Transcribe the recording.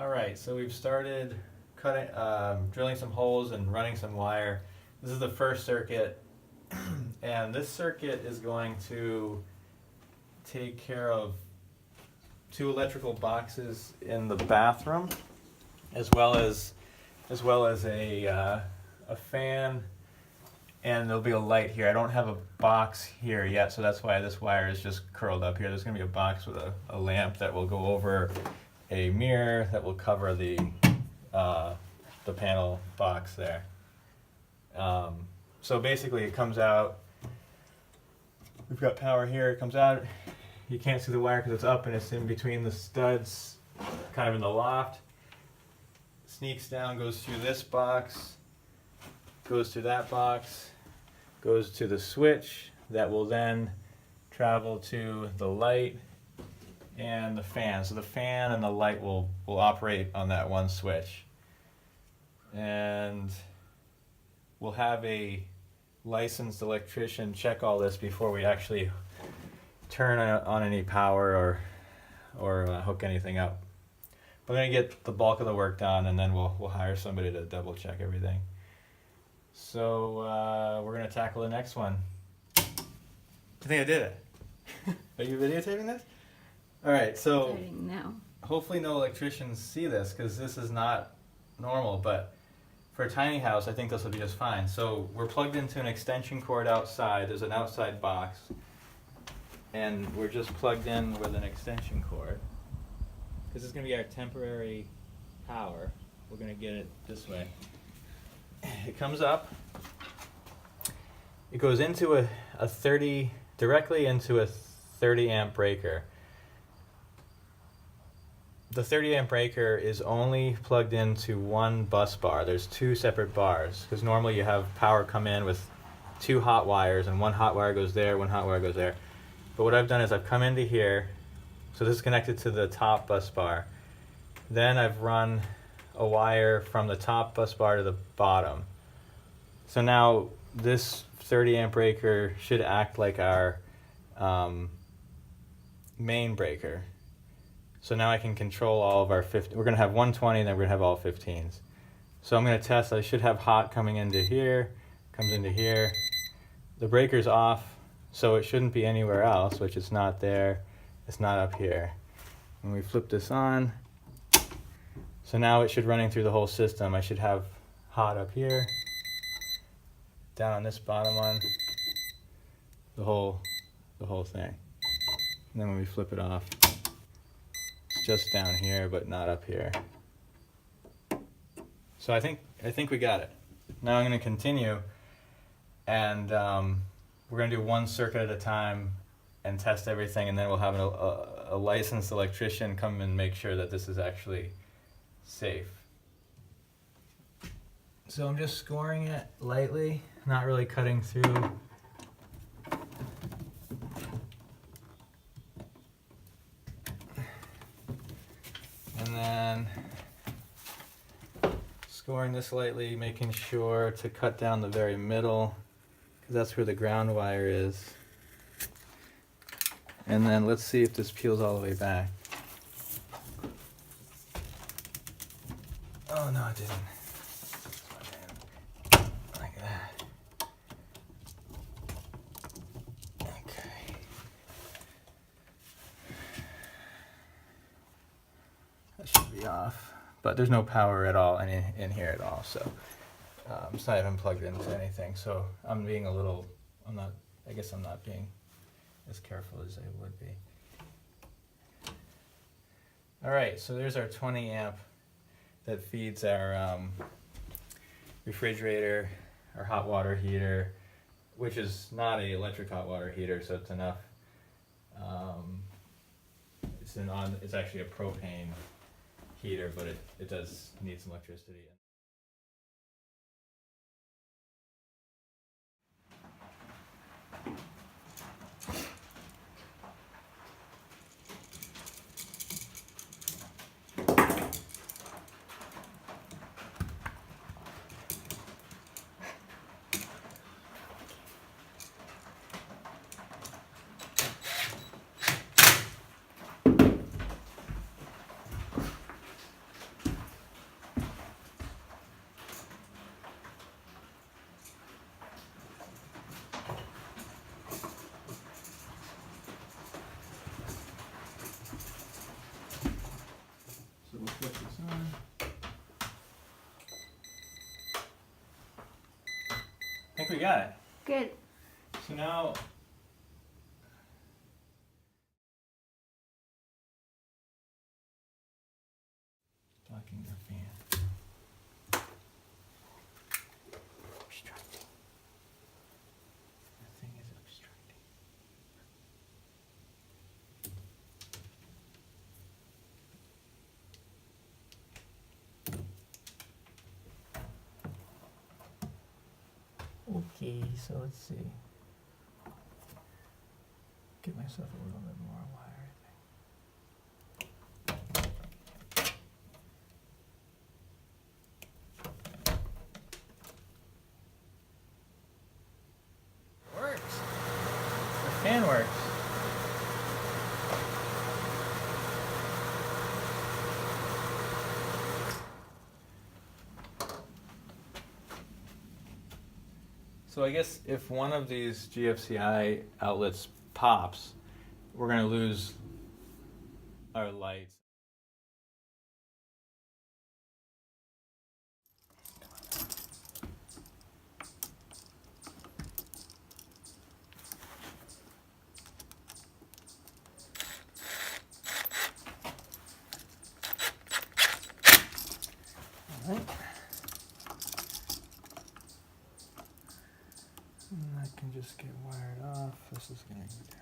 All right, so we've started cutting, drilling some holes and running some wire. This is the first circuit, and this circuit is going to take care of two electrical boxes in the bathroom, as well as a fan, and there'll be a light here. I don't have a box here yet, so that's why this wire is just curled up here. There's going to be a box with a lamp that will go over a mirror that will cover the panel box there. So basically it comes out, we've got power here, it comes out, you can't see the wire because it's up and it's in between the studs, kind of in the loft. Sneaks down, goes through this box, goes to that box, goes to the switch that will then travel to the light and the fan. So the fan and the light will operate on that one switch. And we'll have a licensed electrician check all this before we actually turn on any power or hook anything up. We're going to get the bulk of the work done, and then we'll hire somebody to double check everything. So we're going to tackle the next one. I think I did it. Are you videotaping this? All right, so Starting now. hopefully no electricians see this because this is not normal, but for a tiny house, I think this will be just fine. So we're plugged into an extension cord outside. There's an outside box, and we're just plugged in with an extension cord because it's going to be our temporary power. We're going to get it this way. It comes up. It goes into a 30, directly into a 30 amp breaker. The 30 amp breaker is only plugged into one bus bar. There's two separate bars because normally you have power come in with two hot wires, and one hot wire goes there, one hot wire goes there. But what I've done is I've come into here, so this is connected to the top bus bar. Then I've run a wire from the top bus bar to the bottom. So now this 30 amp breaker should act like our main breaker. So now I can control all of our 50. We're going to have 120, and then we're going to have all 15s. So I'm going to test. I should have hot coming into here, comes into here. The breaker's off, so it shouldn't be anywhere else, which it's not there. It's not up here. When we flip this on, so now it should running through the whole system. I should have hot up here, down on this bottom one, the whole thing. And then when we flip it off, it's just down here, but not up here. So I think we got it. Now I'm going to continue, and we're going to do one circuit at a time and test everything, and then we'll have a licensed electrician come and make sure that this is actually safe. So I'm just scoring it lightly, not really cutting through. And then scoring this lightly, making sure to cut down the very middle, because that's where the ground wire is. And then let's see if this peels all the way back. Oh no, it didn't. Like that. Okay. That should be off, but there's no power at all in here at all, so it's not even plugged into anything. So I'm being I guess I'm not being as careful as I would be. All right, so there's our 20 amp that feeds our refrigerator, our hot water heater, which is not an electric hot water heater, so it's enough. It's actually a propane heater, but it does need some electricity. we got it. Good. So now, blocking your fan. Obstructing. That thing is obstructing. Okay, so let's see. Get myself a little bit more wire, I think. Works. The fan works. So I guess if one of these GFCI outlets pops, we're going to lose our lights. All right. And that can just get wired off. This is going to go down.